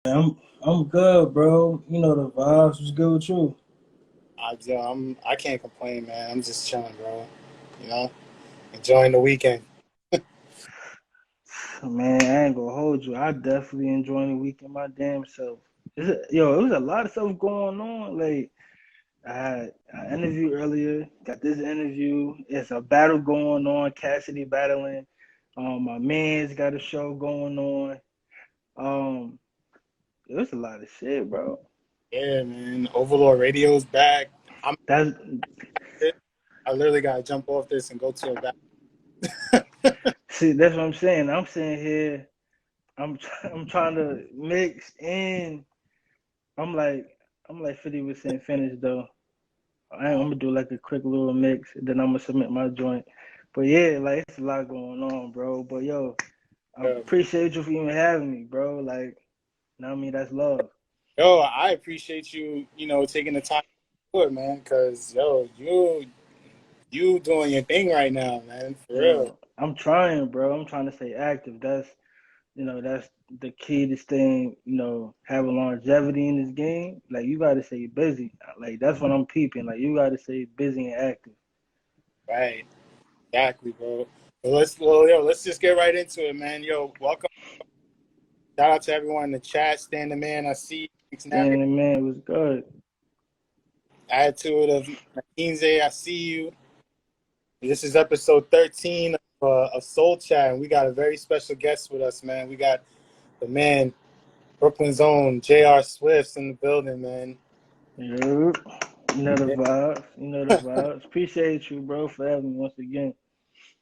I'm good, bro. You know the vibes was good with you. I can't complain, man. I'm just chilling, bro. You know, enjoying the weekend. Man, I ain't gonna hold you. I definitely enjoying the weekend my damn self. It was a lot of stuff going on. Like I had an interview earlier, got this interview. It's a battle going on. Cassidy battling. My man's got a show going on. Um, it was a lot of shit, bro. Yeah, man. Overlord Radio's back. I'm. That's I literally gotta jump off this and go to a battle. See, that's what I'm saying. I'm sitting here. I'm trying to mix in. I'm like I'm like 50% finished though. I'm Um, gonna do like a quick little mix, then I'm gonna submit my joint. But yeah, like it's a lot going on, bro. But yo, I yeah. appreciate you for even having me, bro. Like, you know what I mean? That's love. Yo, I appreciate you. Taking the time to do it, man. Cause you doing your thing right now, man. For real. Yo, I'm trying, bro. I'm trying to stay active. That's the key to staying, having longevity in this game. Like you gotta stay busy. Like that's what I'm peeping. Like you gotta stay busy and active. Right. Exactly, bro. Let's just get right into it, man. Yo, welcome. Shout out to everyone in the chat. Stan the man. I see you. Snapping. Damn, man, it was good. Attitude of Kinze, I see you. This is episode 13 of Soul Chat, and we got a very special guest with us, man. We got the man, Brooklyn's own JR Swiftz in the building, man. Yep. You know the Yeah, vibes. You know the vibes. Appreciate you, bro, for having me once again.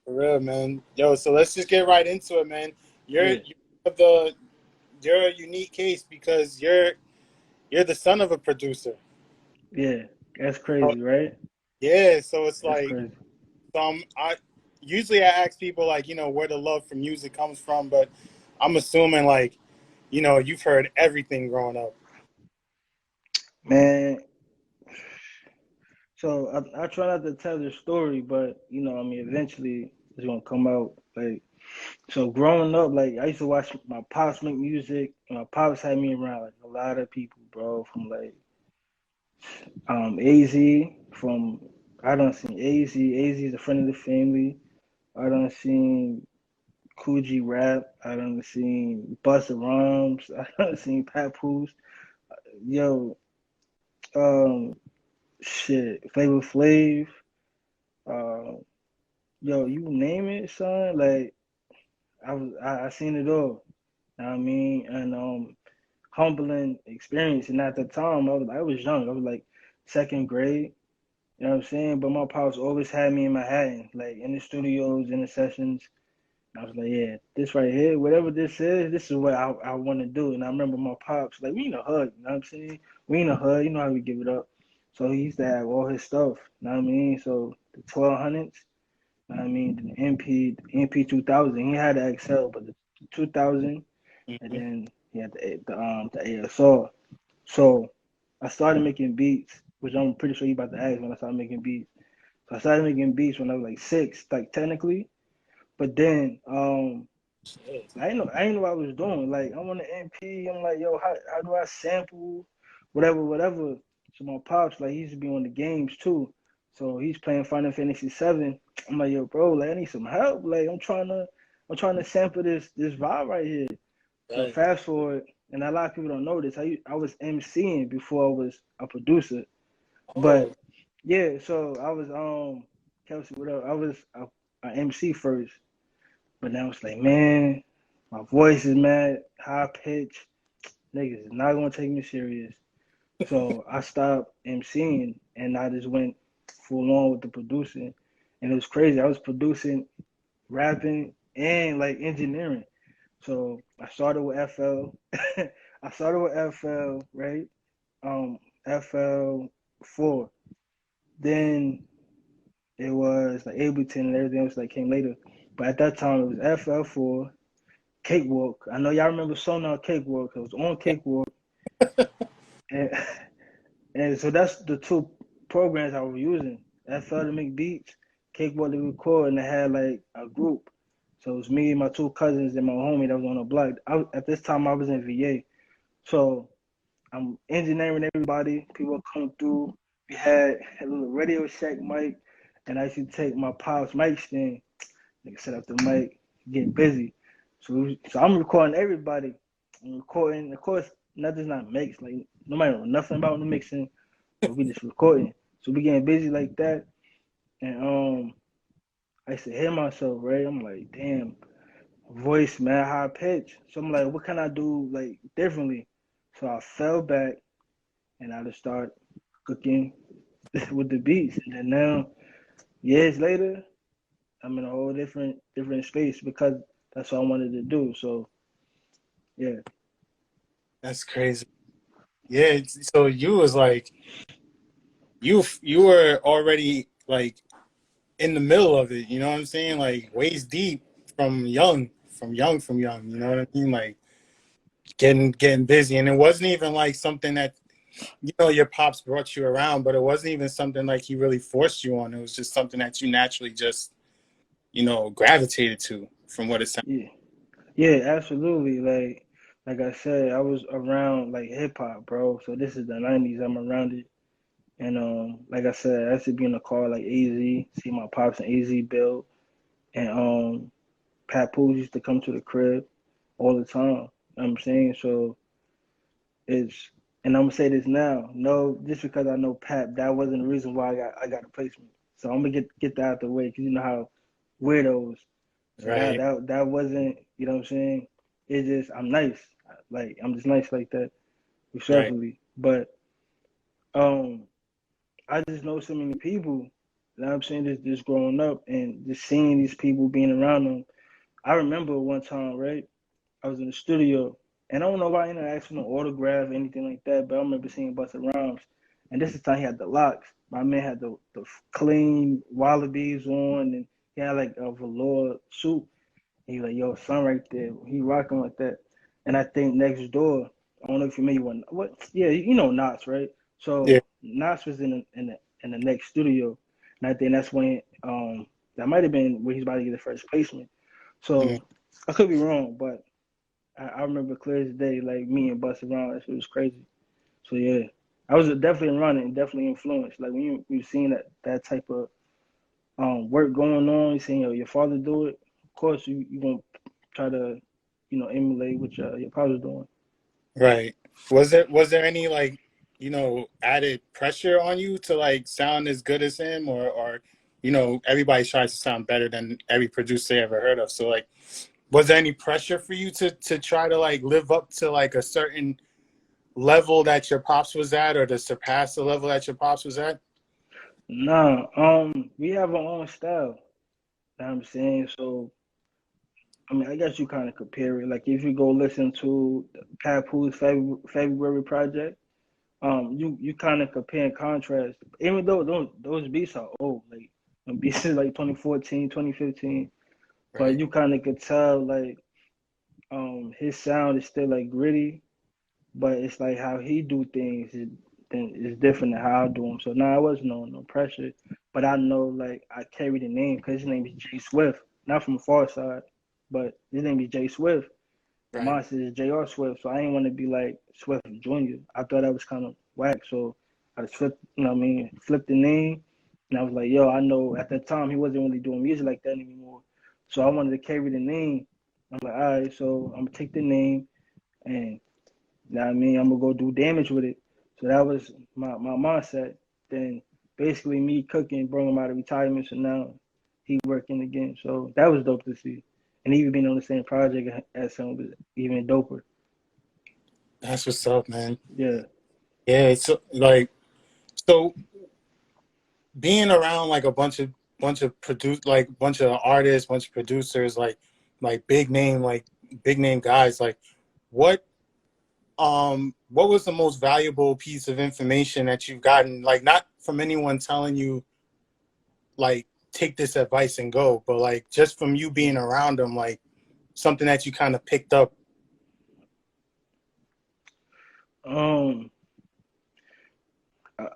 for real, man. Yo, so let's just get right into it, man. You're Yeah, you're the you're a unique case because you're the son of a producer. yeah. That's Oh, crazy, right? yeah, so it's That's like crazy. I usually I ask people like where the love for music comes from, but I'm assuming like you've heard everything growing up. Man, so I try not to tell the story, but I mean, eventually it's gonna come out. Like, so growing up, like I used to watch my pops make music. And my pops had me around like a lot of people, bro, from like AZ, from I don't seen AZ. AZ is a friend of the family. I don't seen Coogee Rap. I done seen Busta Rhymes. I done seen Papoose. Yo, um, shit, Flavor Flav. Uh, yo, you name it, son. Like I seen it all. You know what I mean, and humbling experience. And at the time, I was young. I was like second grade. You know what I'm saying? But my pops always had me in Manhattan, like in the studios, in the sessions. I was like, yeah, this right here, whatever this is what I want to do. And I remember my pops, like, we in a hood, you know what I'm saying? We in a hood, you know how we give it up. So he used to have all his stuff, you know what I mean? So the 1200s, you know what I mean? The MP 2000, he had the XL, but the 2000, and Hmm. then he had the ASR. So I started making beats, which I'm pretty sure you about to ask when I started making beats. So I started making beats when I was like 6, like technically. But then Shit. I didn't know what I was doing. Like I'm on the MP. I'm like, yo, how do I sample, whatever. So my pops, like he used to be on the games too. So he's playing Final Fantasy 7. I'm like, yo, bro, like I need some help. Like I'm trying to sample this vibe right here. So Right. fast forward, and a lot of people don't know this. I was MCing before I was a producer. But Oh, yeah, so I was Kelsey, whatever. I was a MC first. But now it's like, man, my voice is mad, high pitch. Niggas is not gonna take me serious. So I stopped MCing and I just went full on with the producing. And it was crazy. I was producing, rapping, and like engineering. So I started with FL. I started with FL, right? FL4. Then it was like Ableton and everything else that came later. But at that time it was FL4, Cakewalk. I know y'all remember Sonar Cakewalk. It was on Cakewalk, and and so that's the two programs I was using. FL to make beats, Cakewalk to record, and I had like a group. So it was me, my two cousins, and my homie that was on the block. At this time I was in VA, So I'm engineering everybody. People come through. We had a little Radio Shack mic, and I used to take my pop's mic stand, nigga set up the mic, get busy. So I'm recording everybody. I'm recording, of course, nothing's not mixed. Like nobody know nothing about the mixing, but we just recording. So we getting busy like that, and I used to hear myself, right? I'm like, damn, voice man, high pitch. So I'm like, what can I do like differently? So I fell back and I just started cooking with the beats. And then now, years later, I'm in a whole different space because that's what I wanted to do. So yeah, That's crazy. Yeah. So you was like you were already like in the middle of it. You know what I'm saying? Like waist deep from young. You know what I mean? Like getting busy, and it wasn't even like something that your pops brought you around, but it wasn't even something like he really forced you on. It was just something that you naturally just gravitated to, from what it sounds. yeah, yeah, absolutely. Like I said, I was around like hip hop, bro. So this is the '90s. I'm around it. And like I said, I used to be in the car like AZ, see my pops and AZ build, and Papoose used to come to the crib all the time. You know what I'm saying? So it's, and I'm gonna say this now. No, just because I know Pap, that wasn't the reason why I got a placement. So I'm gonna get that out the way because you know how weirdos. So that Right, that that wasn't, you know what I'm saying? It's just I'm nice, like I'm just nice like that, right, respectfully. But um, I just know so many people. You know what I'm saying? Just growing up and just seeing these people being around them. I remember one time, right? I was in the studio, and I don't know why I didn't ask for no autograph or anything like that, but I remember seeing Busta Rhymes, and this is the time he had the locks. My man had the clean wallabies on, and he had like a velour suit. He like, yo, son, right there. He rocking like that. And I think next door, I don't know if you remember what? Yeah, you know Knots, right? yeah, So Knots was in the next studio, and I think that's when that might have been where he's about to get the first placement. mm, So I could be wrong, but I remember clear as day, like me and Busta Rhymes. That shit was crazy. So yeah, I was definitely running and definitely influenced. Like when you seen that type of work going on, you seeing your father do it. Of course, you gonna try to emulate what your pops doing. right. Was there any like added pressure on you to like sound as good as him, or everybody tries to sound better than every producer they ever heard of? So like, was there any pressure for you to try to like live up to like a certain level that your pops was at, or to surpass the level that your pops was at? Nah, we have our own style. You know what I'm saying? So I mean, I guess you kind of compare it. Like if you go listen to Papoose February project, you kind of compare and contrast. Even though those beats are old, like beats is like 2014, 2015, but Right, you kind of could tell like his sound is still like gritty, but it's like how he do things is different than how I do them. So now I wasn't no pressure, but I know like I carry the name because his name is Jay Swift, not from Far Side, but his name is Jay Swift. And right, mine says JR Swift, so I didn't want to be like Swift Jr. I thought that was kind of whack, so I just flipped, you know what I mean, flipped the name, and I was like, yo, I know at that time he wasn't really doing music like that anymore, so I wanted to carry the name. I'm like, all right, so I'm gonna take the name, and you know what I mean, I'm gonna go do damage with it. So that was my mindset. Then basically me cooking brought him out of retirement, so now he working again. So that was dope to see, and even being on the same project as him was even doper. that's what's up, man. Yeah. Yeah, it's like, so being around like a bunch of artists, bunch of producers, like big name guys, like what what was the most valuable piece of information that you've gotten, like not from anyone telling you like take this advice and go, but like just from you being around them, like something that you kind of picked up? Um. uh,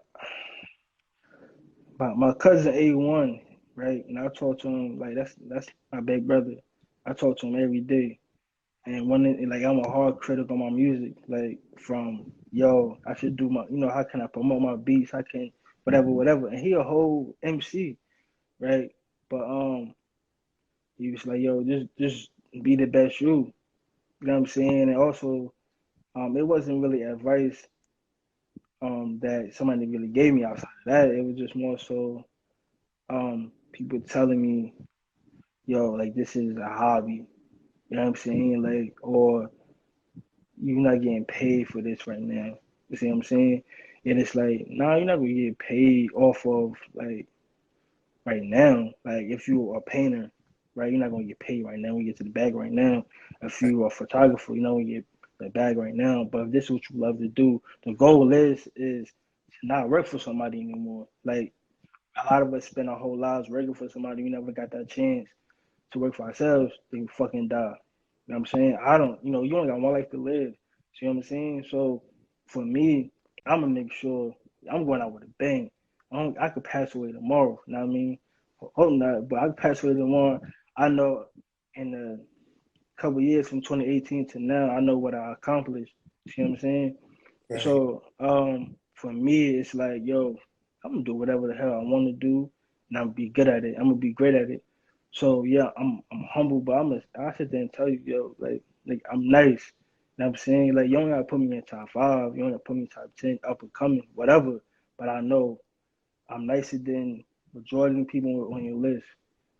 my cousin A1, right? And I talk to him like that's my big brother. I talk to him every day, And like I'm a hard critic on my music, like from yo, I should do my, how can I promote my beats? How can whatever. And he a whole MC, right? But he was like, yo, just be the best you. You know what I'm saying? And also, it wasn't really advice that somebody really gave me outside of that. It was just more so people telling me, yo, like this is a hobby. You know what I'm saying? Like, or you're not getting paid for this right now. You see what I'm saying? And it's like, nah, you're not gonna get paid off of like right now. Like if you are a painter, right, you're not gonna get paid right now. We get to the bag right now. If you are a photographer, you know we get the bag right now. But if this is what you love to do, the goal is to not work for somebody anymore. Like a lot of us spend our whole lives working for somebody. We never got that chance to work for ourselves. Then fucking die. You know what I'm saying? I don't, you only got one life to live. See what I'm saying? So for me, I'm gonna make sure I'm going out with a bang. I could pass away tomorrow. You know what I mean? Hope not, but I could pass away tomorrow. I know in a couple of years from 2018 to now, I know what I accomplished. See what I'm saying? Right. So for me, it's like, yo, I'm gonna do whatever the hell I want to do, and I'm gonna be good at it. I'm gonna be great at it. So yeah, I'm humble, but I sit there and tell you, yo, like I'm nice. You know what I'm saying? Like you don't gotta put me in top five, you don't gotta put me in top 10, up and coming, whatever. But I know I'm nicer than majority of people on your list.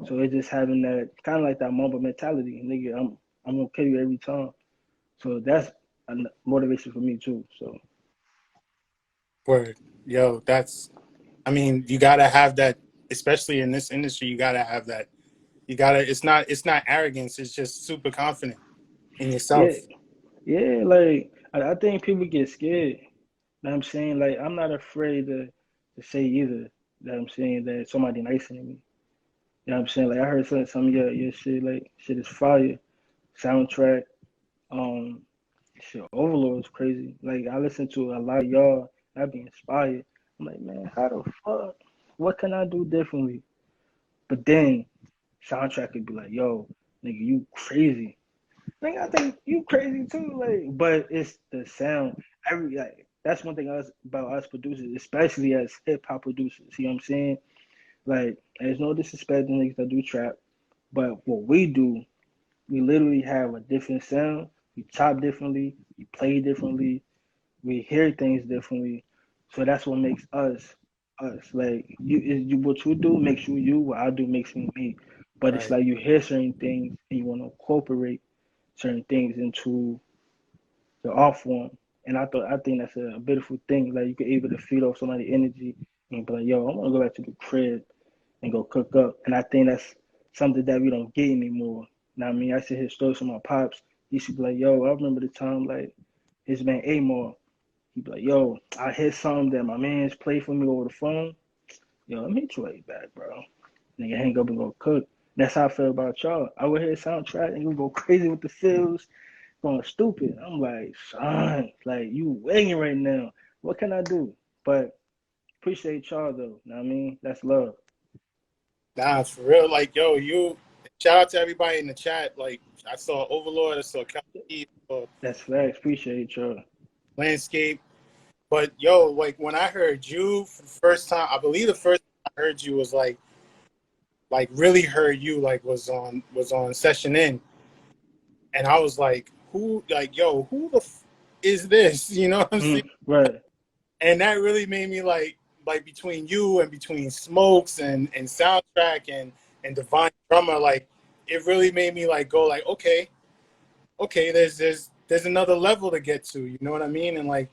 So it's just having that kind of like that mamba mentality, nigga. I'm gonna kill you every time. So that's a motivation for me too. So Word. Yo, I mean, you gotta have that, especially in this industry, you gotta have that. It's not arrogance, it's just super confident in yeah, yourself. yeah, like I think people get scared. You know what I'm saying? Like I'm not afraid to say either that I'm saying that somebody nicer than me. You know what I'm saying? Like I heard some of your shit, like shit is fire. Soundtrack, um, shit, Overlord is crazy. Like I listen to a lot of y'all, I be inspired. I'm like, man, how the fuck? What can I do differently? But then soundtrack could be like, yo, nigga, you crazy. Nigga, I think you crazy too. Like, but it's the sound. That's one thing about us producers, especially as hip hop producers. See what I'm saying? Like, there's no disrespect to niggas that do trap, but what we do, we literally have a different sound. We chop differently. We play differently. We hear things differently. So that's what makes us us. Like what you do makes you you. What I do makes me me. But it's Right. like you hear certain things and you want to incorporate certain things into the art form. And I think that's a beautiful thing. Like you can able to feed off somebody's energy and be like, yo, I want to go back to the crib and go cook up. And I think that's something that we don't get anymore. Now I mean, I see his stories from my pops. He used to be like, yo, I remember the time like his man Amor. He'd be like, yo, I hear something that my man's played for me over the phone. Yo, let me hit you right back, bro. Nigga, hang up and go cook. That's how I feel about y'all. I would hear a soundtrack and you go crazy with the fills, going stupid. I'm like, son, like you waiting right now. What can I do? But appreciate y'all though. Know what I mean? That's love. Nah, for real. Like, yo, shout out to everybody in the chat. Like, I saw Overlord, I saw Kelly, I saw That's facts. Appreciate y'all. Landscape. But yo, like when I heard you for the first time, I believe the first time I heard you was like really heard you like was on Session In, and I was like, who, like, yo, who the is this? You know what I'm saying? Right. And that really made me like between you and between Smokes and Soundtrack and Divine Drummer, like it really made me like go like, okay, there's another level to get to, you know what I mean? And like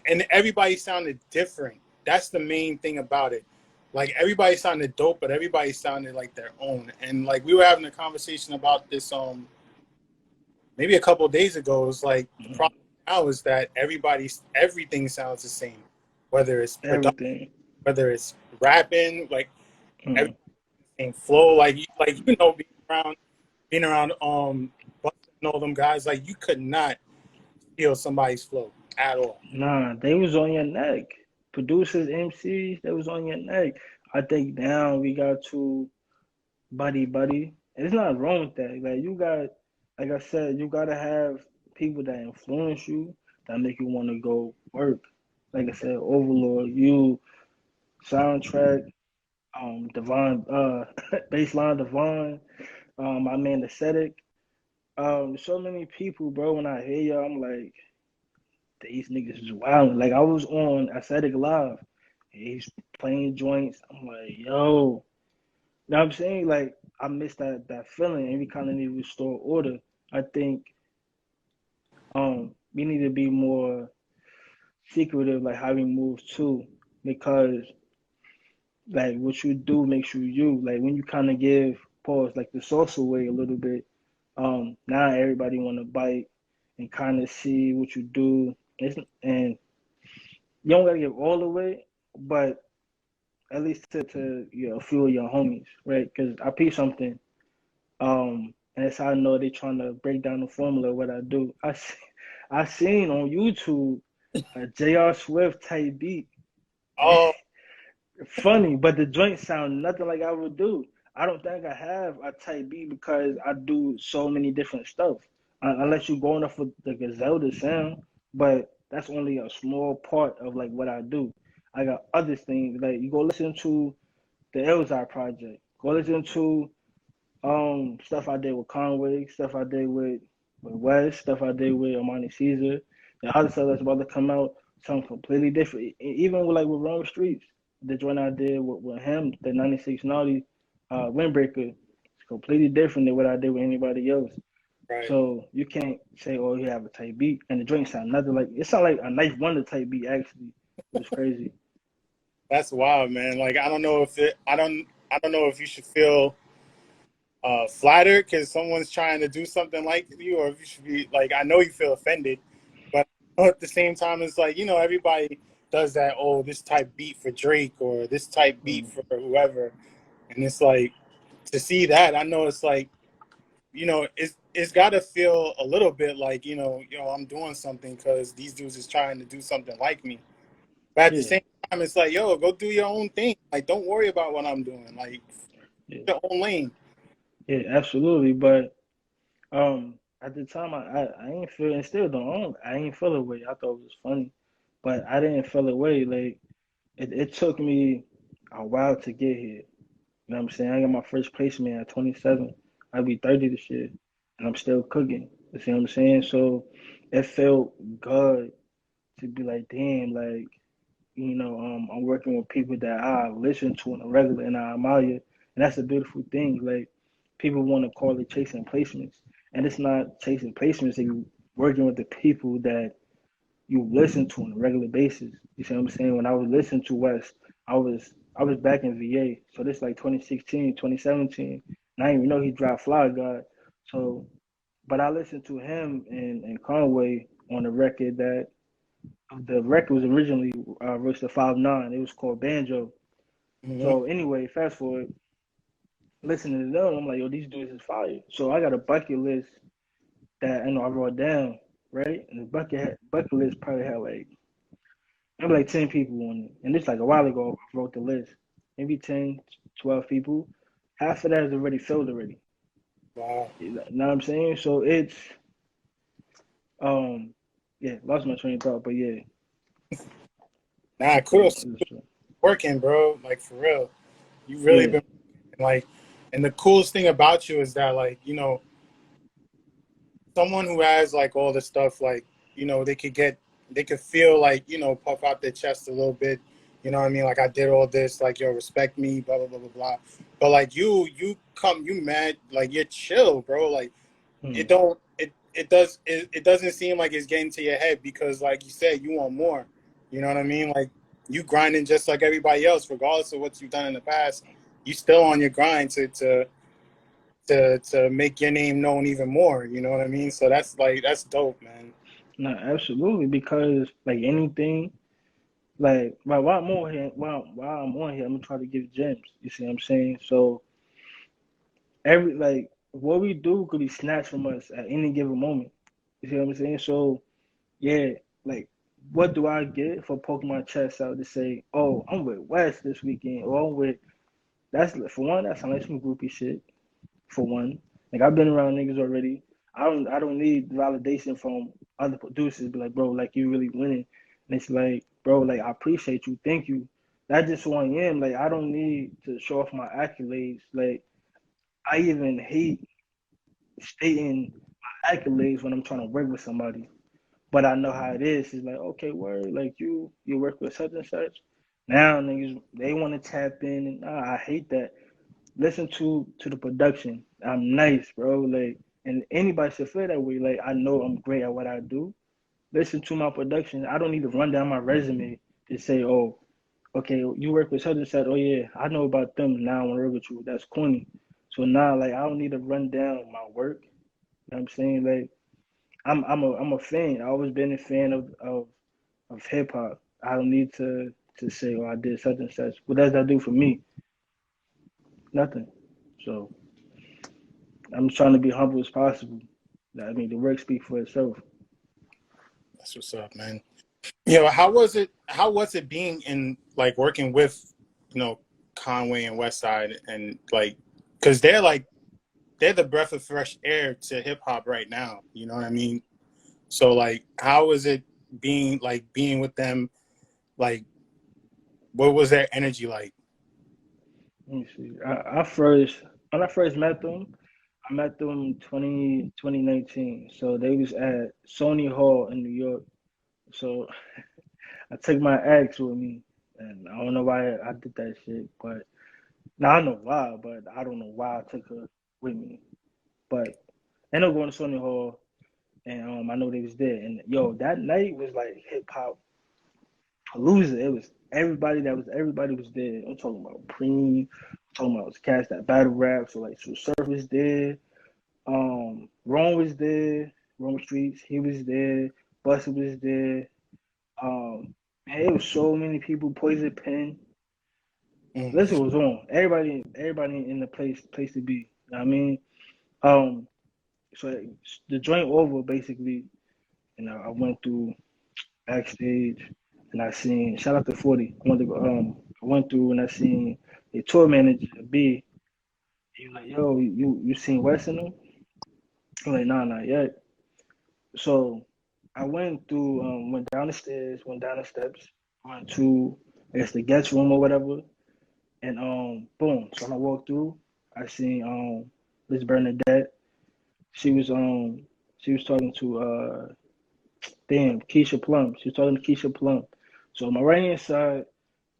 and everybody sounded different. That's the main thing about it. Like everybody sounded dope, but everybody sounded like their own. And like we were having a conversation about this maybe a couple of days ago. It was like the Mm-hmm. problem now is that everything sounds the same, whether it's production, Everything. whether it's rapping, like Mm-hmm. everything same flow. Like being around Busta and all them guys, like you could not steal somebody's flow at all. Nah, they was on your neck. Producers, MCs, they was on your neck. I think now we got to buddy buddy. And it's not wrong with that. Like you got like I said, you gotta have people that influence you, that make you want to go work. Like I said, Overlord, you, Soundtrack, Devon, Baseline Devon, my man Ascetic. So many people, bro. When I hear y'all, I'm like, these niggas is wild. Like I was on Ascetic Live, and he's playing joints. I'm like, yo, you know what I'm saying? Like I miss that feeling, and we kind of need to restore order. I think we need to be more secretive, like how we move too, because like what you do makes you you. Like when you kind of give pause, like the sauce away a little bit. Now everybody want to bite and kind of see what you do. And you don't gotta give all the way, but at least to you know, a few of your homies, right? Because I piece something, and it's how I know they trying to break down the formula of what I do. I seen on YouTube a JR Swift type beat. Oh, Funny, but the joint sound nothing like I would do. I don't think I have a type beat because I do so many different stuff. Unless you're going off with the Griselda sound, but that's only a small part of like what I do. I got other things like you go listen to the Elzhi project. Go listen to stuff I did with Conway, stuff I did with West, stuff I did with Armani Caesar. The other stuff that's about to come out, something completely different. Even with like with Rome Streets, the joint I did with him, the 96 Naughty Windbreaker, it's completely different than what I did with anybody else. right. So you can't say, oh, you have a type beat, and the joint sound nothing like it. Sound like a Knife Wonder type beat actually. It was crazy. That's wild, man. Like I don't know if you should feel flattered because someone's trying to do something like you, or if you should be like, I know you feel offended, but at the same time, it's like, you know, everybody does that. Oh, this type beat for Drake or this type beat Mm. for whoever, and it's like to see that. I know it's like, you know, it's got to feel a little bit like, you know, yo, I'm doing something because these dudes is trying to do something like me. But at the Yeah, same time, it's like, yo, go do your own thing. Like, don't worry about what I'm doing. Like, yeah, your own lane. yeah, absolutely. But at the time, I ain't feel, and still don't, I ain't feel away. I thought it was funny, but I didn't feel away. Like it took me a while to get here. You know what I'm saying? I got my first placement at 27. I'll be 30 this year, and I'm still cooking. You see what I'm saying? So it felt good to be like, damn, like I'm working with people that I listen to on a regular and I admire, and that's a beautiful thing. Like people want to call it chasing placements, and it's not chasing placements. If you working with the people that you listen to on a regular basis. You see what I'm saying? When I was listening to West, I was back in VA, so this like 2016, 2017, and I didn't even know he dropped Fly God. So, but I listened to him and Conway on a record that the record was originally released at 5'9". It was called Banjo. Mm-hmm. So anyway, fast forward, listening to them, I'm like, yo, these dudes is fire. So I got a bucket list that I wrote down, right? And the bucket list probably had like maybe like 10 people on it. And this like a while ago, I wrote the list. Maybe 10, 12 people. Half of that is already filled already. Wow. You know what I'm saying? So it's um yeah, lost my train of thought, but yeah. Nah, kudos to you working, bro. Like for real. You really Yeah. been like, and the coolest thing about you is that, like, you know, someone who has like all this stuff, like, you know, they could feel like, you know, puff out their chest a little bit. You know what I mean? Like, I did all this, like, yo, respect me, blah blah blah blah blah. But like you mad, like you're chill, bro. Like Hmm. it don't it doesn't seem like it's getting to your head because, like you said, you want more. You know what I mean? Like you grinding just like everybody else, regardless of what you've done in the past. You still on your grind to make your name known even more. You know what I mean? So that's like that's dope, man. No, absolutely. Because like anything, like while I'm on here, while I'm on here, I'm gonna try to give gems. You see what I'm saying? So every like what we do could be snatched from us at any given moment. You see what I'm saying? So yeah, like what do I get for poking my chest out to say, oh, I'm with West this weekend, or I'm with that's for one, that sounds like some groupie shit. For one, like I've been around niggas already. I don't need validation from other producers. Be like, bro, like you really winning. And it's like, bro, like I appreciate you. Thank you. That's just who I am. Like I don't need to show off my accolades. Like I even hate stating my accolades when I'm trying to work with somebody. But I know how it is. It's like, okay, word, like you work with such and such. Now niggas they want to tap in and I hate that. Listen to the production. I'm nice, bro. Like and anybody should feel that way. Like I know I'm great at what I do. Listen to my production. I don't need to run down my resume to say, oh, okay, you work with such and such. Oh yeah, I know about them. Now I want to work with you. That's corny. So now like I don't need to run down my work. You know what I'm saying? Like I'm a fan. I always been a fan of hip hop. I don't need to say, oh, I did such and such. What does that do for me? Nothing. So I'm trying to be humble as possible. I mean, the work speaks for itself. That's what's up, man. Yeah, how was it? How was it being in like working with, Conway and Westside and like, because they're the breath of fresh air to hip hop right now. You know what I mean? So like, how was it being with them? Like, what was their energy like? Let me see. When I first met them, I met them 2019. So they was at Sony Hall in New York. So I took my ex with me, and I don't know why I did that shit, but now I know why, but I don't know why I took her with me. But I ended up going to Sony Hall, and I know they was there. And yo, that night was like hip hop palooza. It was everybody was there. I'm talking about Preem, I'm talking about cats that battle rap. So like so Surf was there, Ron was there, Ron Streets, he was there, Buster was there. Man, it was so many people. Poison Pen. Listen was on. Everybody in the place to be. You know what I mean, so the joint over basically. I went through backstage and I seen shout out to 40. I went through and I seen a tour manager B. He was like, yo, you seen West in them? I'm like, nah, not yet. So I went through, went down the stairs, went down the steps, went to I guess the guest room or whatever, and boom. So when I walked through, I seen Miss Bernadette. She was she was talking to damn Keisha Plum. She was talking to Keisha Plum. So on my right hand side,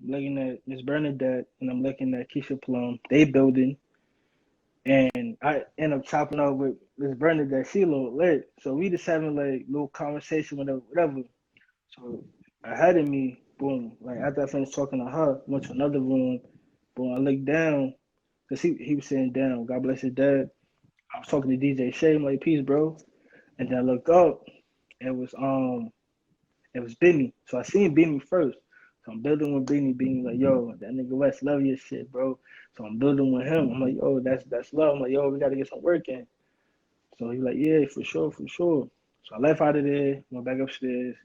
I'm looking at Miss Bernadette and I'm looking at Keisha Plum. They building, and I end up chopping up with Miss Bernadette. She a little lit, so we just having like little conversation, whatever. So ahead of me, boom. Like after I finished talking to her, went to another room. Boom. I looked down because he was sitting down. God bless his dad. I was talking to DJ Shay. I'm like, peace, bro. And then I looked up. It was it was Benny. So I seen Benny first. So I'm building with Benny. Benny like, yo, that nigga West love your shit, bro. So I'm building with him. I'm like, yo, that's love. I'm like, yo, we gotta get some work in. So he's like, yeah, for sure, for sure. So I left out of there, went back upstairs.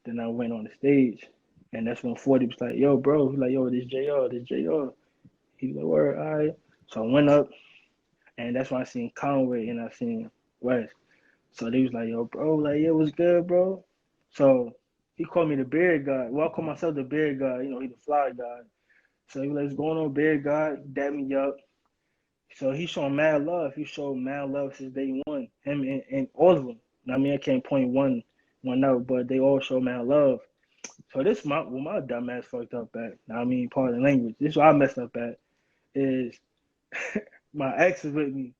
Then I went on the stage. And that's when 40 was like, yo, bro. He's like, yo, this JR, this JR. He was like, word, all right. So I went up, and that's when I seen Conway and I seen West. So they was like, yo, bro, like, yeah, what's good, bro? So he called me the beard guy. Well, I call myself the beard guy. He the fly guy. So he was like, what's going on, beard guy? He dapped me up. So he showing mad love. He showed mad love since day one. Him and all of them. I mean, I can't point one out, but they all show mad love. So this my dumb ass fucked up at. I mean, part of the language. This is what I messed up at is my ex is with me.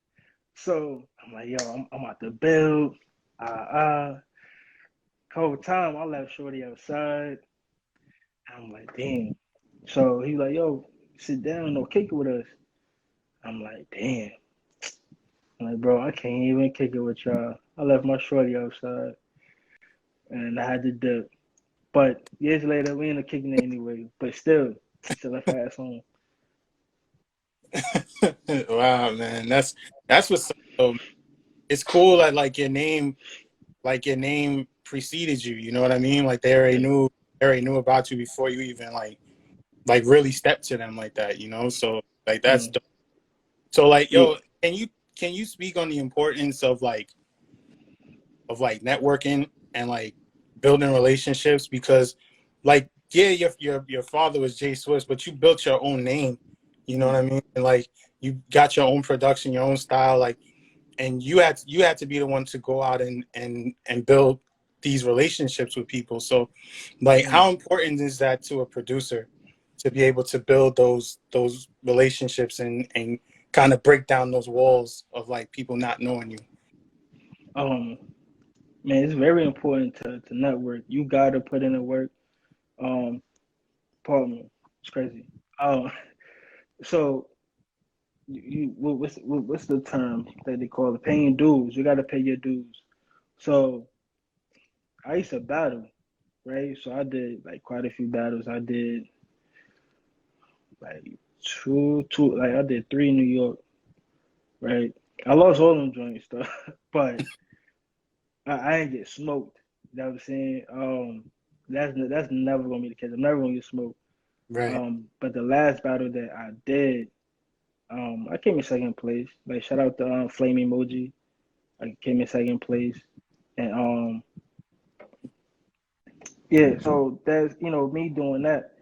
So I'm like, yo, I'm out to build. Whole time I left Shorty outside. I'm like, damn. So he like, yo, sit down, no kick it with us. I'm like, damn. I'm like, bro, I can't even kick it with y'all. I left my Shorty outside and I had to dip. But years later, we ended up kicking it anyway. But still left her ass home. Wow, man, that's what's up. It's cool that like your name preceded you. You know what I mean? Like they already knew about you before you even like really stepped to them like that. So like that's dope. So like, yo, can you speak on the importance of like like networking and like building relationships, because like, yeah, your father was Jay Swiftz, but you built your own name, you know what I mean? And like, you got your own production, your own style, like, and you had to be the one to go out and build these relationships with people. So like, how important is that to a producer to be able to build those relationships and kind of break down those walls of like people not knowing you? Man, it's very important to network. You gotta put in the work. Um, Pardon me, it's crazy. So what's the term that they call it? Paying dues. You gotta pay your dues. So I used to battle, right? So I did like quite a few battles. I did like like I did three in New York, right? I lost all them joints though, but I ain't get smoked. You know what I'm saying? That's never gonna be the case. I'm never gonna get smoked. Right. But the last battle that I did, I came in second place. Like shout out to Flame Emoji. I came in second place, and yeah. So that's me doing that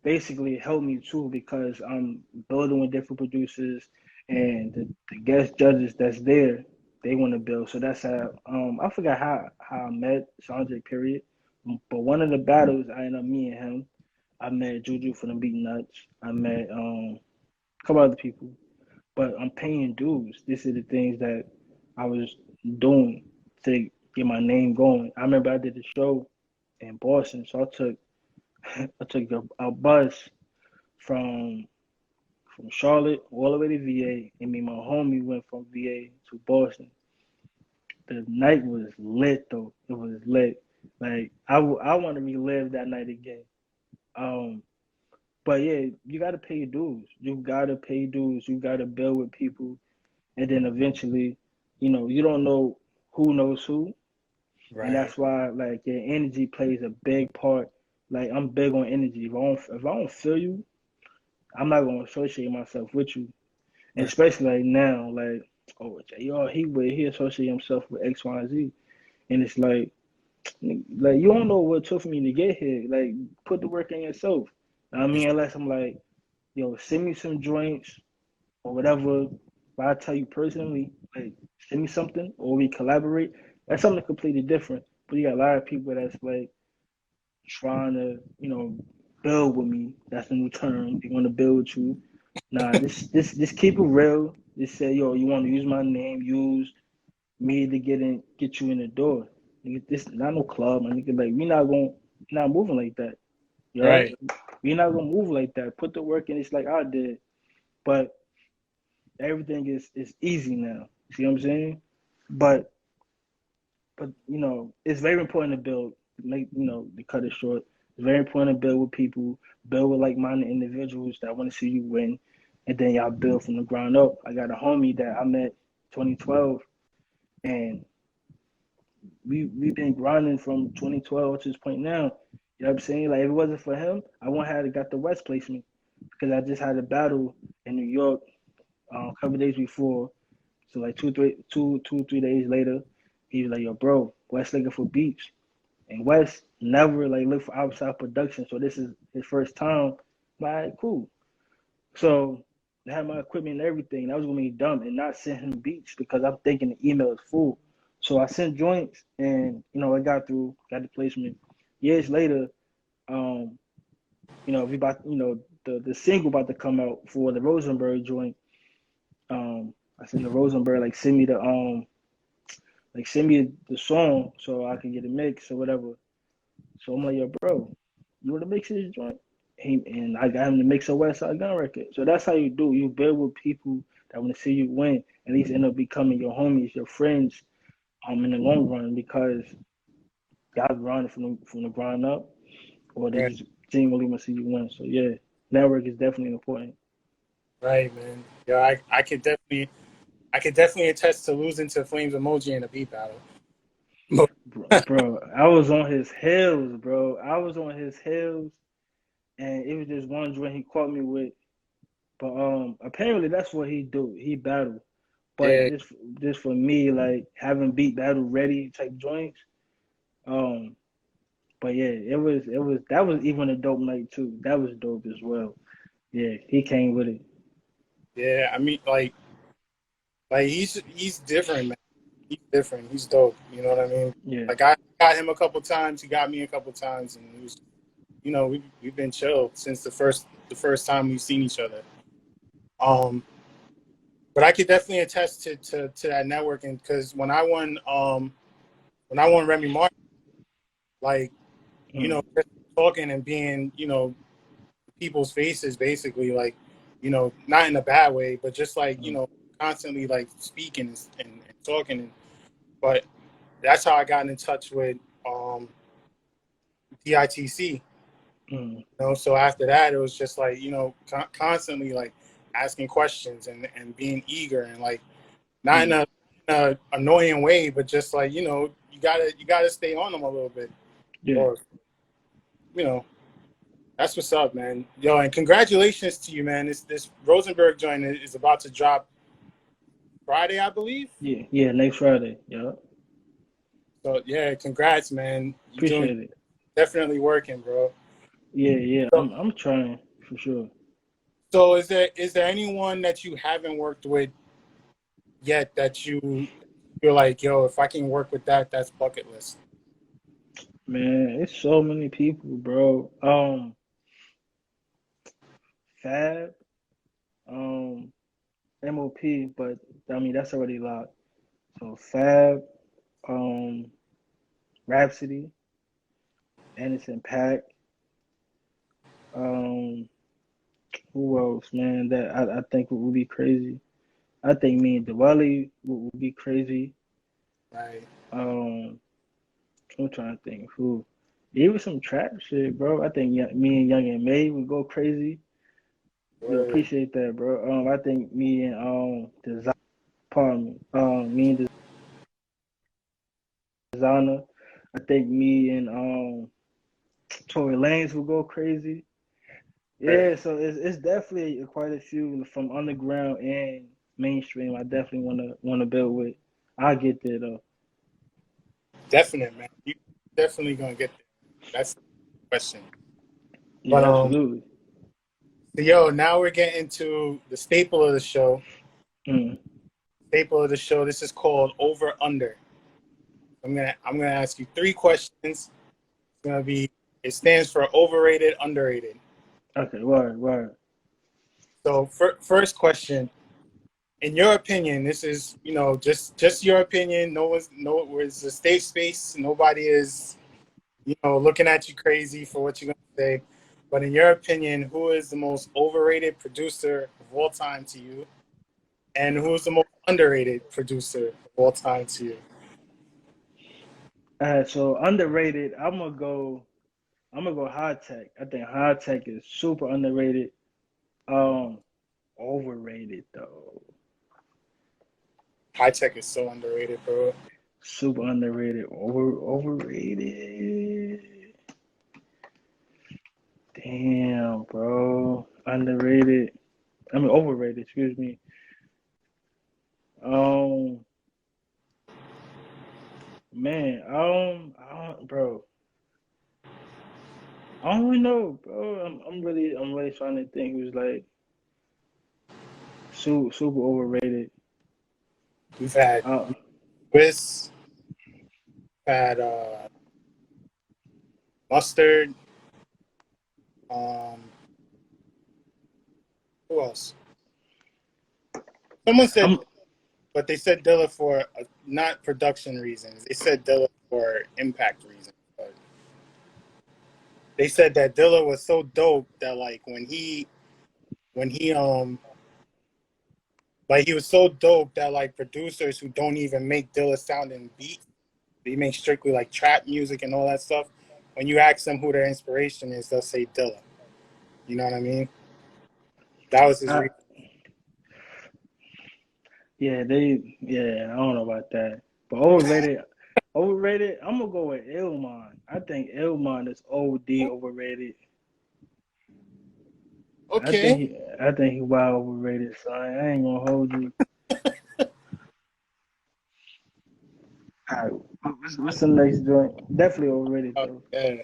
basically helped me too because I'm building with different producers and the guest judges that's there, they want to build. So that's how I forgot how I met Sanjay period. But one of the battles I ended up me and him. I met Juju from the Beat Nuts. I met a couple other people. But I'm paying dues. These are the things that I was doing to get my name going. I remember I did a show in Boston, so I took a bus from Charlotte all the way to VA, and me and my homie went from VA to Boston. The night was lit though. It was lit. Like I want to relive that night again. Um, but yeah, you gotta pay your dues. You gotta pay dues. You gotta build with people, and then eventually, you don't know who knows who, and Right. that's why like your energy plays a big part. Like I'm big on energy. If I don't feel you, I'm not gonna associate myself with you. And Right. especially like now, like, oh, JR, he associate himself with X, Y, and Z. And it's like you don't know what it took for me to get here. Like, put the work in yourself. I mean, unless I'm like, yo, send me some joints or whatever. But I tell you personally, like, send me something or we collaborate. That's something completely different. But you got a lot of people that's like trying to, build with me. That's the new term. They want to build with you. Nah, this keep it real. Just say, yo, you want to use my name, use me to get you in the door. Nigga, this not no club, my nigga. Like we not moving like that. You heard? Right. We not gonna move like that. Put the work in. It's like I did, but everything is easy now. See what I'm saying? But it's very important to build. Make to cut it short. It's very important to build with people, build with like-minded individuals that want to see you win, and then y'all build from the ground up. I got a homie that I met 2012, and we've been grinding from 2012 to this point now. You know what I'm saying? Like if it wasn't for him, I wouldn't have got the West placement because I just had a battle in New York a couple days before. So like 3 days later, he was like, "Yo, bro, West looking for beats." And West never like looked for outside production, so this is his first time. Like, cool. So I had my equipment and everything. I was gonna be dumb and not send him beats because I'm thinking the email is full. So I sent joints and I got through, got the placement. Years later, um, we about the single about to come out for the Rosenberg joint. I sent the Rosenberg like send me the song so I can get a mix or whatever. So I'm like, yo, bro, you want to mix this joint? And I got him to mix a Westside Gunn record. So that's how you do. You build with people that want to see you win. At least end up becoming your homies, your friends, in the long run because y'all grinding from the ground up, or they Right. just genuinely want to see you win. So yeah, network is definitely important. Right, man. Yeah, I could definitely attest to losing to Flames Emoji in a beat battle. Bro, I was on his heels, bro. I was on his heels, and it was just one joint he caught me with. But apparently that's what he do. He battle. But just for me, like having beat battle ready type joints. But yeah, it was that was even a dope night too. That was dope as well. Yeah, he came with it. Yeah, I mean, like he's different, man. He's different. He's dope. You know what I mean? Yeah. Like I got him a couple times. He got me a couple times, and it was, we've been chill since the first time we've seen each other. But I could definitely attest to that networking, because when I won Remy Martin, like, just talking and being, people's faces, basically, like, not in a bad way, but just like, constantly like speaking and talking. But that's how I got in touch with DITC. So after that, it was just like, constantly like asking questions and being eager, and like not in a annoying way, but just like, you gotta stay on them a little bit. Yeah. Or, that's what's up, man. Yo, and congratulations to you, man. This Rosenberg joint is about to drop Friday, I believe. Yeah, next Friday. Yeah. So yeah, congrats, man. You Appreciate it. definitely working, bro. Yeah. So, I'm trying for sure. so is there anyone that you haven't worked with yet that you're like, yo, if I can work with that, that's bucket list? Man, it's so many people, bro. Fab, MOP, but I mean that's already locked. So Fab, um, Rhapsody, Anderson .Paak, um, who else, man? That I think would be crazy. I think me and Diwali would be crazy. Right. I'm trying to think who. Even some trap shit, bro. I think me and Young and May would go crazy. Yo, appreciate that, bro. I think me and me and Designer. I think me and Tory Lanez will go crazy. Yeah, so it's definitely quite a few from underground and mainstream. I definitely wanna build with. I'll get there though. Definite, man. You definitely gonna get there. That's the question. But Yeah, absolutely. so, yo, now we're getting to the staple of the show. Staple of the show. This is called Over Under. I'm gonna ask you 3 questions. It's gonna be. It stands for overrated, underrated. Okay, word. So, first question. In your opinion, this is, just your opinion. It's a safe space. Nobody is, looking at you crazy for what you're gonna say. But in your opinion, who is the most overrated producer of all time to you, and who is the most underrated producer of all time to you? So underrated. I'm gonna go High Tech. I think High Tech is super underrated. Overrated though. High Tech is so underrated, bro. Super underrated. Overrated. Damn, bro. Underrated. I mean overrated. Excuse me. Man. Bro. I don't really know, bro. I'm really trying to think who's like super overrated. We've had Uh, Wiz, had Mustard. Um, who else? Someone said, I'm but they said Dilla for not production reasons. They said Dilla for impact reasons. But they said that Dilla was so dope that like when he like he was so dope that like producers who don't even make Dilla sounding beats, they make strictly like trap music and all that stuff. When you ask them who their inspiration is, they'll say Dilla. You know what I mean? That was his I, reason. yeah, I don't know about that. But overrated, I'm gonna go with Illmind. I think Illmind is OD overrated. Okay. I think he wild overrated, son. I ain't gonna hold you. All right, what's the next joint? Definitely overrated Oh, though. yeah.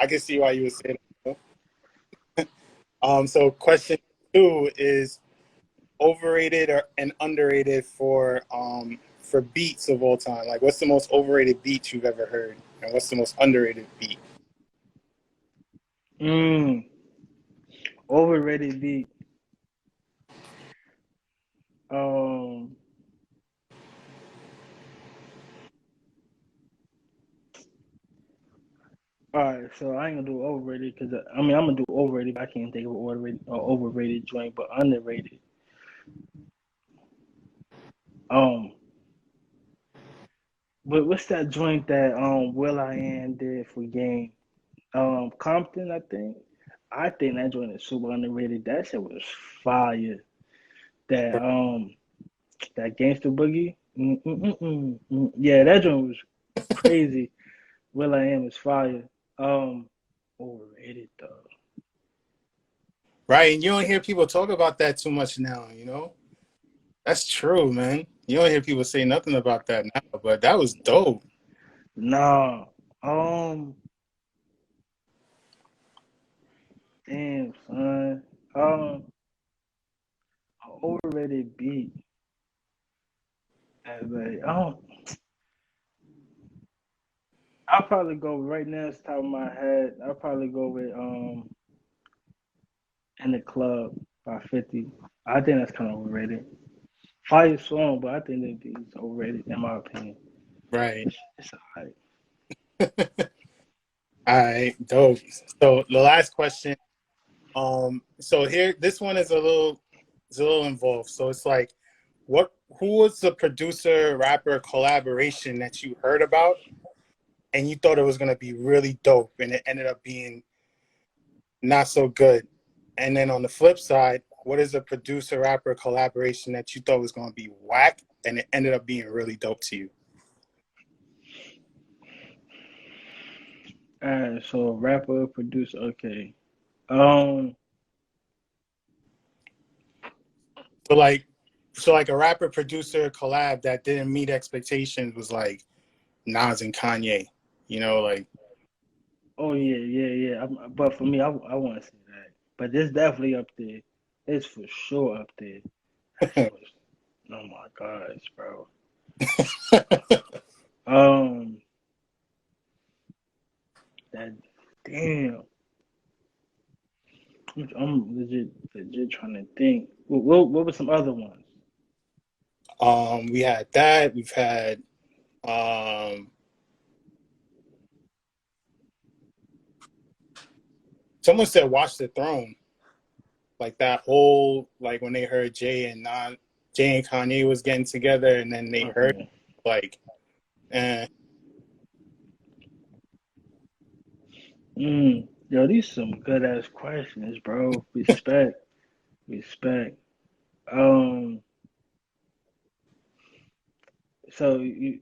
I can see why you would say that. So question 2 is overrated or and underrated for beats of all time. Like, what's the most overrated beat you've ever heard, and what's the most underrated beat? Mm, overrated beat. Um, all right, so I ain't gonna do overrated because I'm gonna do overrated, but I can't think of an overrated joint, but underrated. Um, but what's that joint that Will I Am did for Game? Compton, I think. I think that joint is super underrated. That shit was fire. That that Gangster Boogie. Yeah, that joint was crazy. Will I Am is fire. Um, Overrated though. Right, and you don't hear people talk about that too much now. That's true, man. You don't hear people say nothing about that now, but that was dope. Nah. Um, Damn son. Overrated beat. Like, I'll probably go right now. It's top of my head. I'll probably go with In the Club by 50. I think that's kind of overrated. Fire song, but I think that beat's overrated in my opinion. Right. It's alright. All right, dope. So the last question. So here, this one is a little involved. So it's like, who was the producer rapper collaboration that you heard about and you thought it was gonna be really dope, and it ended up being not so good? And then on the flip side, what is a producer rapper collaboration that you thought was gonna be whack and it ended up being really dope to you? Alright, so rapper, producer, okay. Um, So like a rapper producer collab that didn't meet expectations was like Nas and Kanye. Like oh yeah. But for me, I want to say that. But this definitely up there. It's for sure up there. That shit was, oh my gosh, bro. Um, that damn. I'm legit trying to think. What were some other ones? we had that. We've had um someone said Watch the Throne. Like that whole, like when they heard Jay and Kanye was getting together and then they heard Okay. like eh. Yo, these some good ass questions, bro. Respect. Um, so you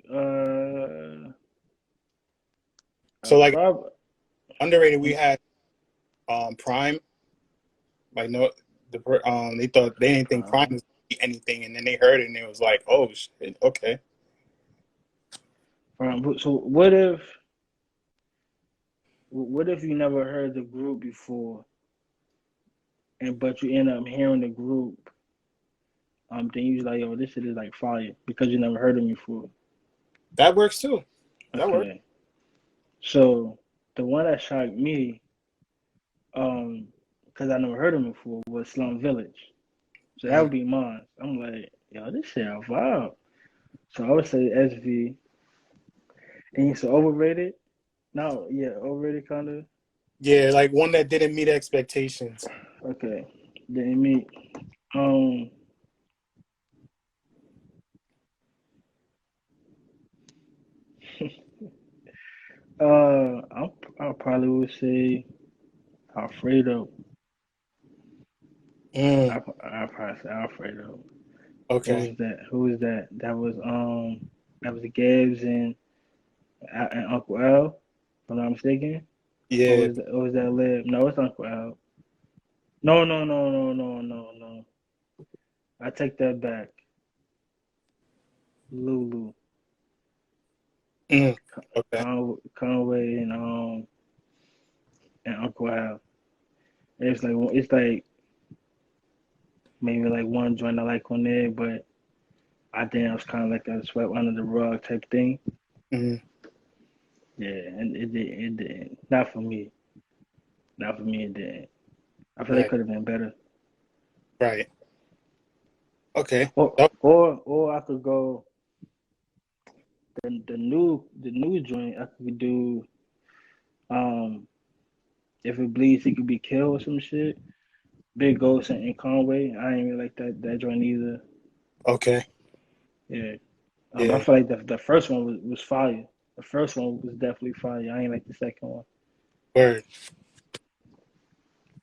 So like probably underrated we had Prime. Like no they thought they didn't think Prime was anything and then they heard it and it was like, oh shit, okay. So what if you never heard the group before, and but you end up hearing the group, then you like, yo, this shit is like fire because you never heard them before. That works too. That works. Okay, so the one that shocked me, because I never heard them before, was Slum Village. So that Mm. would be mine. I'm like, yo, this shit a vibe. So I would say SV. And you so overrated? No, yeah, overrated kind of. Yeah, like one that didn't meet expectations. Okay, then me. Um, I probably would say Alfredo. Mm. I probably say Alfredo. Who Okay. was that? Who was that? That was Gabs and Uncle Al, if I'm not mistaken. Yeah. Or was that Lib? No, it's Uncle Al. No. I take that back. Lulu. Mm. Okay. Conway and Uncle Al. It's like maybe like one joint I like on there, but I think it was kind of like a swept under the rug type thing. Mm. Yeah, and it didn't. Not for me. Not for me. It didn't. I feel like it Right. could have been better. Right. Okay. Or Oh, or I could go the new joint. I could do um if it bleeds, it could be killed or some shit. Big Ghost and Conway. I ain't really like that joint either. okay. Yeah. I Yeah. feel like the first one was fire. The first one was definitely fire. I ain't like the second one. Word.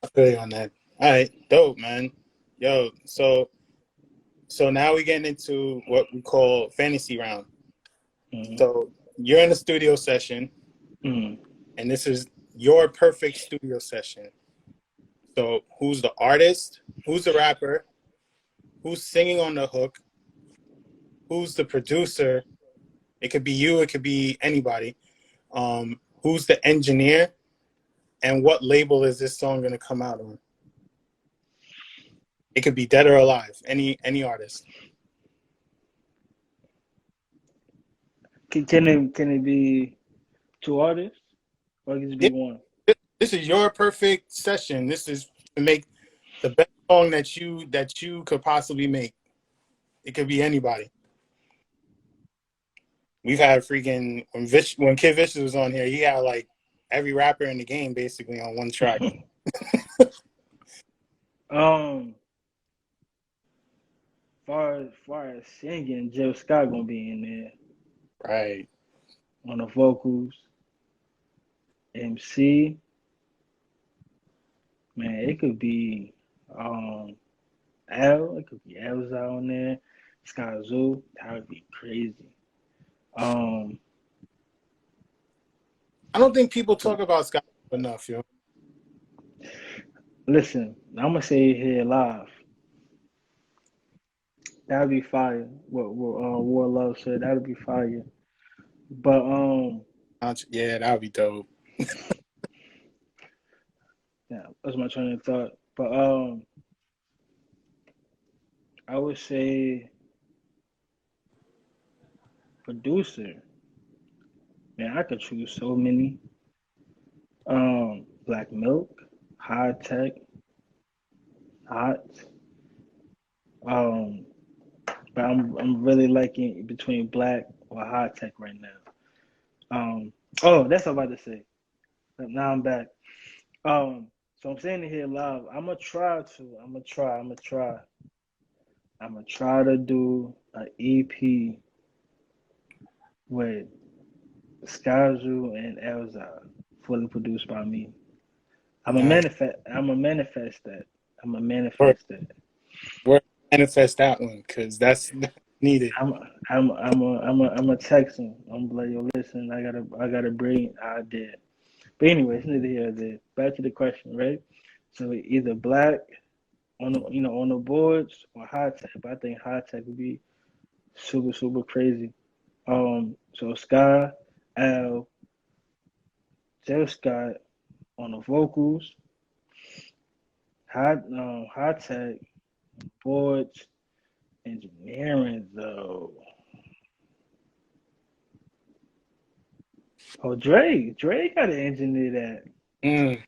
I feel you on that. All right. Dope, man. Yo. So now we're getting into what we call fantasy round. Mm-hmm. So you're in a studio session, Mm-hmm. and this is your perfect studio session. So who's the artist? Who's the rapper? Who's singing on the hook? Who's the producer? It could be you. It could be anybody. Who's the engineer? And what label is this song going to come out on? It could be dead or alive. Any artist. Can it be two artists or it can just Yeah, be one? this is your perfect session. This is to make the best song that you could possibly make. It could be anybody. We've had freaking when Kid Vicious was on here, he had like every rapper in the game basically on one track. um, far as singing, Jill Scott gonna be in there Right. on the vocals. MC, man, it could be um it could be Elzhi on there. Skyzoo, that would be crazy. Um, I don't think people talk about Sky enough, yo. listen, I'm gonna say it here live. That'd be fire. What War Love said, that'd be fire. But Yeah, that would be dope. yeah, that's my train of thought. But I would say producer. Man, I could choose so many. Black Milk, High Tech, Hot. Um, but I'm really liking between Black or High Tech right now. Oh, that's what I'm about to say. Now I'm back. So I'm saying it here live. I'm gonna try to do an EP with Skyzoo and Elzhi, fully produced by me. Nice. I'm a manifest that. I'm a We're, manifest that. we're manifest that one because that's needed. I'm I'm a text him. I'm like, yo, listen, I got a brilliant idea. But anyway, it's neither here nor there. Back to the question, right? So either Black on on the boards or High Tech. But I think High Tech would be super crazy. So Sky, Al, Jill Scott on the vocals, High Tech boards, engineering though. Oh, Dre got to engineer that. Mm,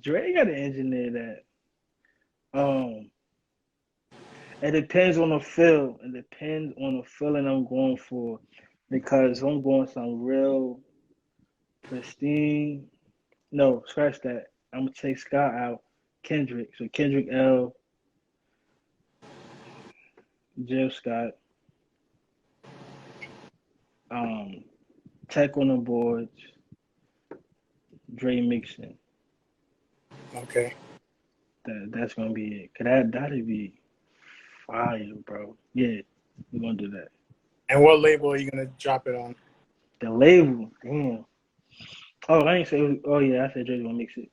Dre got to engineer that. It depends on the feel. It depends on the feeling I'm going for, because if I'm going some real pristine. No, scratch that. I'm gonna take Scott out. Kendrick. So Kendrick L, Jill Scott, um, Tech on the boards, Dre mixing. okay. That's gonna be it. Cause that'd be fire, bro. Yeah, we're gonna do that. And what label are you gonna drop it on? The label, damn. Oh, I ain't say. Oh yeah, I said Dre's gonna mix it.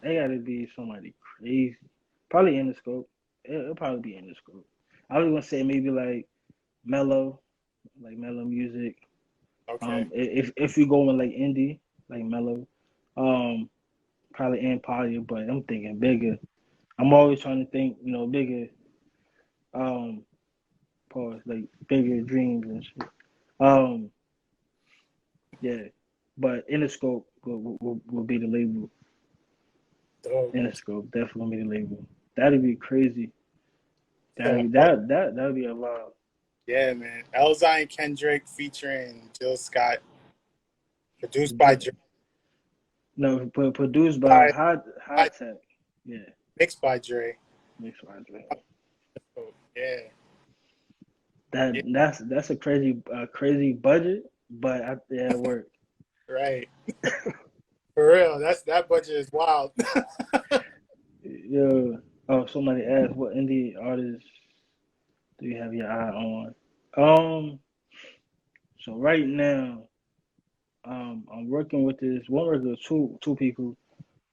They gotta be somebody crazy. Probably in the scope. It'll probably be in the scope. I was gonna say maybe like mellow, like mellow music. Okay. If you go in like indie, like mellow, um, probably Empire, but I'm thinking bigger. I'm always trying to think, bigger. Um, pause, like bigger dreams and shit. Um, yeah, but Interscope will be the label. Dope. Interscope definitely gonna be the label. That'd be crazy. So, That'd be a lot. yeah, man. Elzhi and Kendrick featuring Jill Scott, produced by Dre, No, produced by by, Hot by Tech. Yeah, mixed by Dre. mixed by Dre. Oh, yeah, That yeah, that's a crazy budget, but yeah, it worked. right. For real, that budget is wild. Yeah. Oh, somebody asked what indie artists do you have your eye on? Um, so right now, I'm working with two people.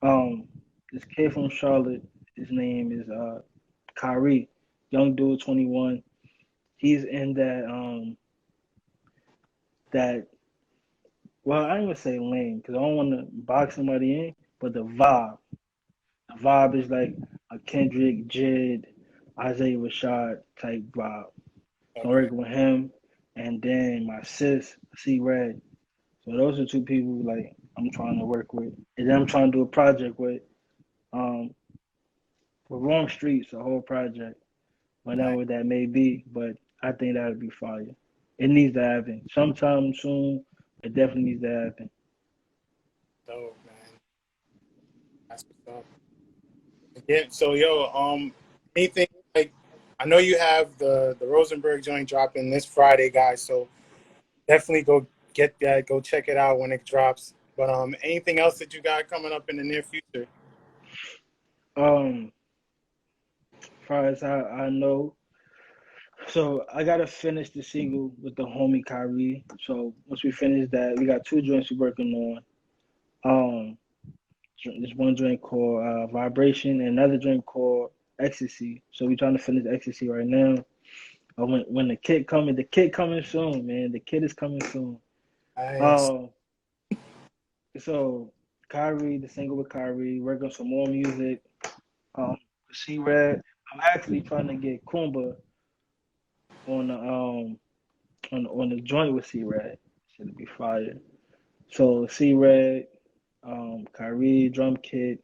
Um, this kid from Charlotte, his name is Kyrie, young dude, 21. He's in that well, I ain't gonna say lane because I don't want to box somebody in, but the vibe. The vibe is like a Kendrick, Jid, Isaiah Rashad type vibe. So I'm Okay, working with him, and then my sis, C Red. So those are two people like I'm trying to work with, and then I'm trying to do a project um with Wrong Streets, a whole project, nice, whenever that may be. But I think that would be fire. It needs to happen sometime soon. It definitely needs to happen. dope, man. That's what's up. Yeah. So, yo, anything like I know you have the Rosenberg joint dropping this Friday, guys. So definitely go get that. Go check it out when it drops. But anything else that you got coming up in the near future? Um, as far as I know, so I gotta finish the single with the homie Kyrie. So once we finish that, we got two joints we're working on. Um, there's one joint called Vibration and another joint called Ecstasy. So we're trying to finish Ecstasy right now. When the kid coming soon, man. The kid is coming soon. Nice. Um, so Kyrie, the single with Kyrie, working on some more music. C Red. I'm actually trying to get Kumba on the joint with C Red. Should be fire. So C Red, Kyrie, drum kit,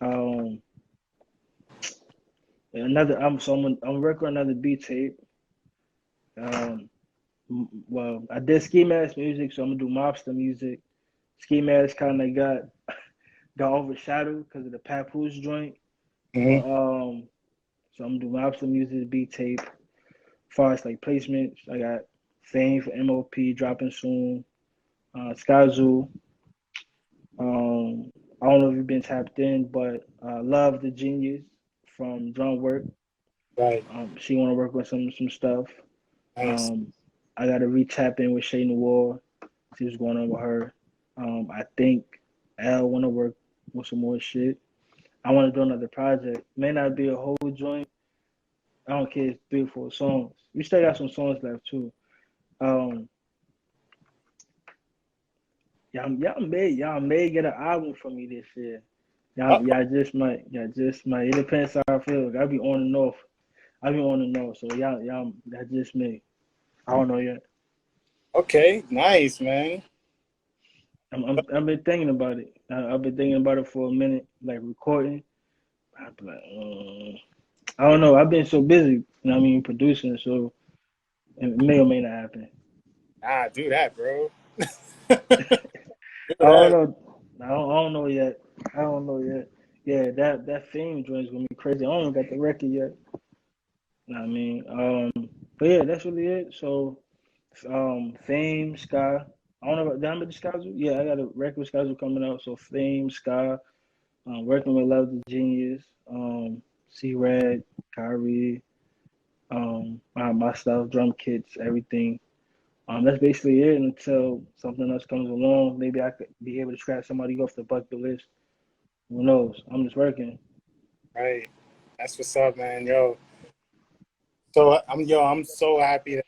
um, another. I'm working on another beat tape. Um, well, I did Ski Mask music, so I'm gonna do mobster music. Ski Mask kind of got overshadowed because of the Papoose joint, but Mm-hmm. so I'm gonna do mobster music, beat tape. As far as like placements, I got Fame for MOP dropping soon. Skyzoo. I don't know if you've been tapped in, but Love the Genius from Drum Work. Right. She want to work on some stuff. Nice. Um, I got to re-tap in with Shay Noir, see what's going on with her. I think Al want to work with some more shit. I want to do another project. May not be a whole joint. I don't care. It's 3 or 4 songs. We still got some songs left too. Um, y'all may get an album from me this year. Uh, Y'all just might. It depends how I feel. I be on and off. I be on and off. So y'all, that just me. I don't know yet. okay. Nice, man. I've been thinking about it. I've been thinking about it for a minute, like recording. I be like, I don't know. I've been so busy. Producing. So it may or may not happen. Nah, do that, bro. Do I don't that. know. I don't know yet. I don't know yet. Yeah, that Fame joint is gonna be crazy. I don't even got the record yet. Know what I mean, but yeah, that's really it. So, Fame, Sky. I don't know about Diamond Skyzoo. Yeah, I got a record with Skyzoo coming out. So Fame, Sky, working with Love the Genius, C Red, Kyrie, my stuff, drum kits, everything. That's basically it until something else comes along. Maybe I could be able to scratch somebody off the bucket list. Who knows? I'm just working. Right. That's what's up, man. Yo. So I'm so happy that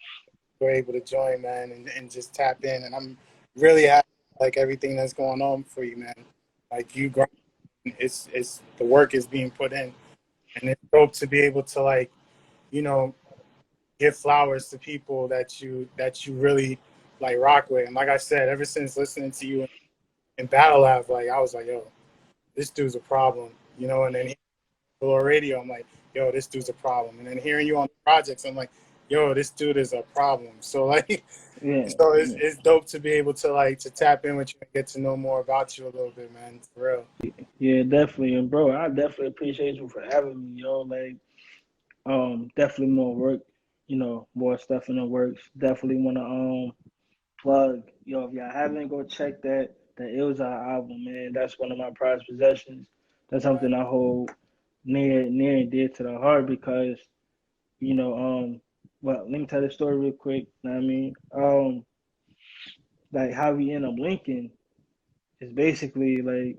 we're able to join, man, and just tap in. And I'm really happy, like everything that's going on for you, man. Like you, it's the work is being put in, and it's dope to be able to like, you know, give flowers to people that you really like rock with. And like I said, ever since listening to you in Battle Lab, like I was like, yo, this dude's a problem, you know. And then on radio, I'm like, yo, this dude's a problem. And then hearing you on the projects, I'm like, yo, this dude is a problem. So like, Yeah, so it's dope to be able to like to tap in with you and get to know more about you a little bit, man. For real. yeah, definitely. And bro, I definitely appreciate you for having me, yo. Like, definitely more work, more stuff in the works. Definitely wanna plug, yo, if y'all haven't, go check that Elzhi album, man. That's one of my prized possessions. That's Right. something I hold near and dear to the heart because, you know, well, let me tell the story real quick. You know what I mean? Like how we end up linking is basically like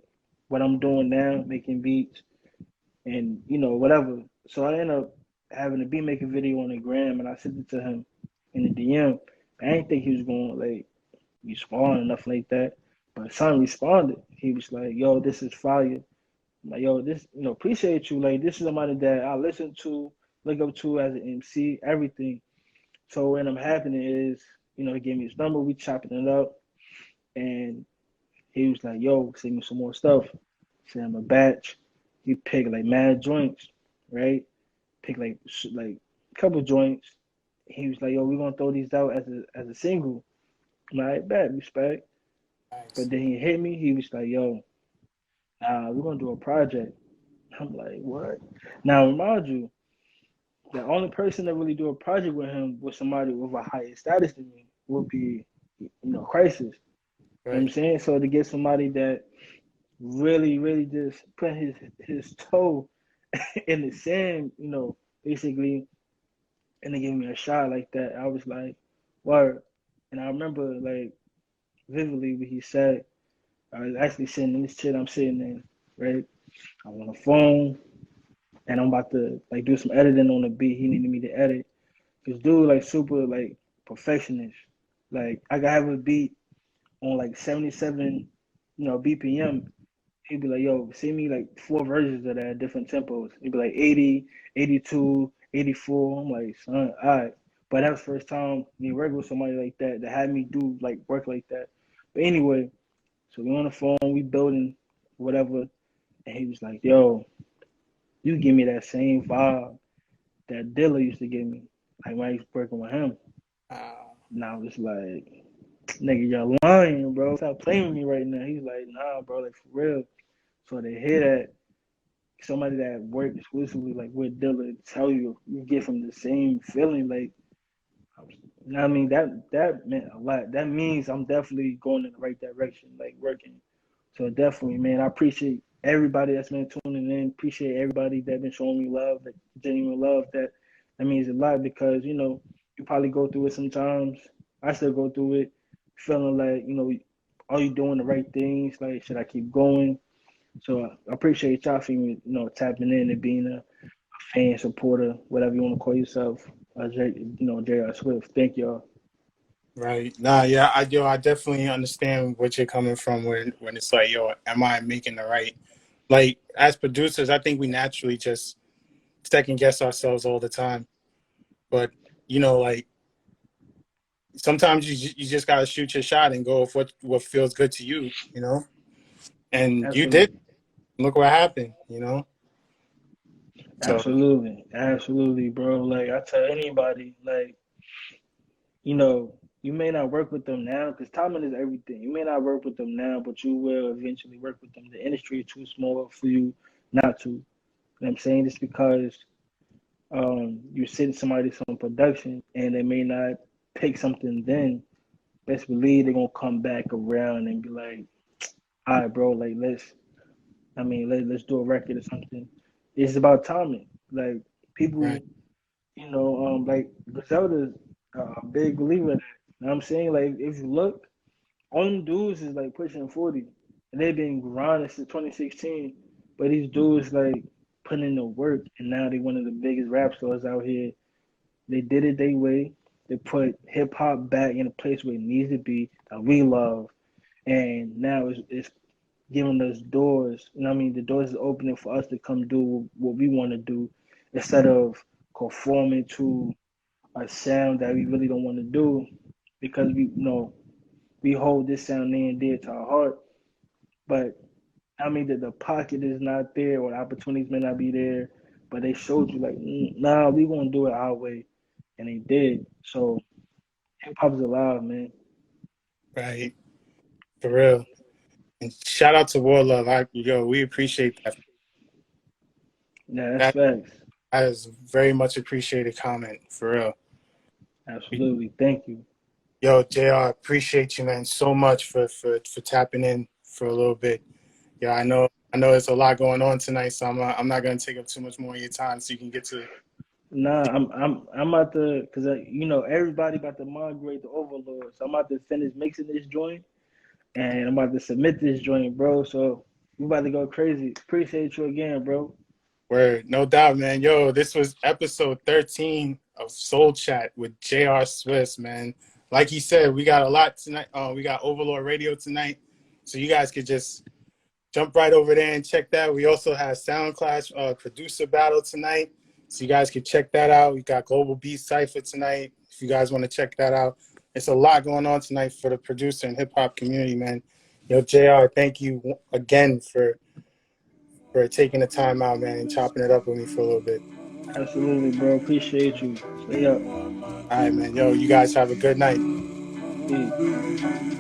what I'm doing now, making beats and whatever. So I end up having a beat making video on the gram, and I sent it to him in the DM. I didn't think he was going to like respond or nothing like that, but son responded. He was like, "Yo, this is fire." I'm like, "Yo, this appreciate you. Like this is somebody that I listen to, look up to as an MC, everything." So what ended up happening is, he gave me his number. We chopping it up, and he was like, "Yo, send me some more stuff." Send him a batch. He picked like mad joints, right? Pick like a couple joints. He was like, "Yo, we're gonna throw these out as a single." I'm like, "Bet, respect." Nice. But then he hit me. He was like, "Yo, we're gonna do a project." I'm like, "What?" Now, remind you, the only person that really do a project with him was somebody with a higher status than me. Would be, Crisis. You know what I'm Right. saying? So to get somebody that really, really just put his toe in the sand, basically, and they gave me a shot like that, I was like, "Word." And I remember like vividly what he said. I was actually sitting in this chair I'm sitting in, right? I'm on the phone and I'm about to like do some editing on the beat. He needed me to edit. Cause dude like super like perfectionist. Like I could have a beat on like 77, BPM. He'd be like, "Yo, send me like four versions of that at different tempos." He'd be like 80, 82, 84. I'm like, "Son, all right." But that was the first time me working with somebody like that had me do like work like that. But anyway, so we on the phone, we building whatever, and he was like, "Yo, you give me that same vibe that Dilla used to give me, like when I used to working with him." Uh, And I was like, "Nigga, you're lying, bro. Stop playing with me right now." He's like, "Nah, bro, like for real." So they hear that somebody that worked exclusively like with Dilla tell you get from the same feeling. Like, I mean that meant a lot. That means I'm definitely going in the right direction, like working. So definitely, man, I appreciate everybody that's been tuning in. Appreciate everybody that been showing me love, that genuine love. That means a lot because you probably go through it sometimes. I still go through it, feeling like are you doing the right things? Like, should I keep going? So I appreciate y'all for tapping in and being a fan, supporter, whatever you want to call yourself. JR Swift. Thank y'all. right. Nah, yeah, I definitely understand what you're coming from when it's like, yo, am I making the right? Like as producers, I think we naturally just second guess ourselves all the time. But like sometimes you just gotta shoot your shot and go with what feels good to you, And you did. Absolutely. Look what happened. So Absolutely. Absolutely, bro. Like I tell anybody, like, you may not work with them now because timing is everything. You may not work with them now, but you will eventually work with them. The industry is too small for you not to. You know what I'm saying? Just because you're sending somebody some production and they may not take something then, best believe they're gonna come back around and be like, "All right, bro, like let's do a record or something." It's about timing. Like right, people, like Griselda's a big believer in that. You know what I'm saying? Like if you look, all them dudes is like pushing 40. And they've been grinding since 2016. But these dudes like putting in the work and now they one of the biggest rap stars out here They did it their way. They put hip hop back in a place where it needs to be that we love, and now it's giving us doors. You know what I mean? The doors is opening for us to come do what we want to do instead of conforming to a sound that we really don't want to do because we hold this sound near and dear to our heart. But I mean that the pocket is not there or the opportunities may not be there, but they showed you like, nah, we gonna do it our way, and they did. So hip hop is alive, man. Right. For real. And shout out to War Love. We appreciate that. Yeah, that's That facts. that is a very much appreciated comment. For real. Absolutely. Thank you. Yo, JR, appreciate you, man, so much for tapping in for a little bit. Yeah, I know there's a lot going on tonight, so I'm not gonna take up too much more of your time, so you can get to. Nah, I'm about to, cause everybody about to migrate to Overlord, so I'm about to finish mixing this joint, and I'm about to submit this joint, bro. So we about to go crazy. Appreciate you again, bro. Word, no doubt, man. Yo, this was episode 13 of Soul Chat with JR Swiftz, man. Like he said, we got a lot tonight. We got Overlord Radio tonight, so you guys could just jump right over there and check that. We also have Sound Clash producer battle tonight, so you guys can check that out. We got Global Beat Cypher tonight, if you guys want to check that out. It's a lot going on tonight for the producer and hip hop community, man. Yo, JR, thank you again for taking the time out, man, and chopping it up with me for a little bit. Absolutely, bro. Appreciate you. Stay up. All right, man. Yo, you guys have a good night. Peace.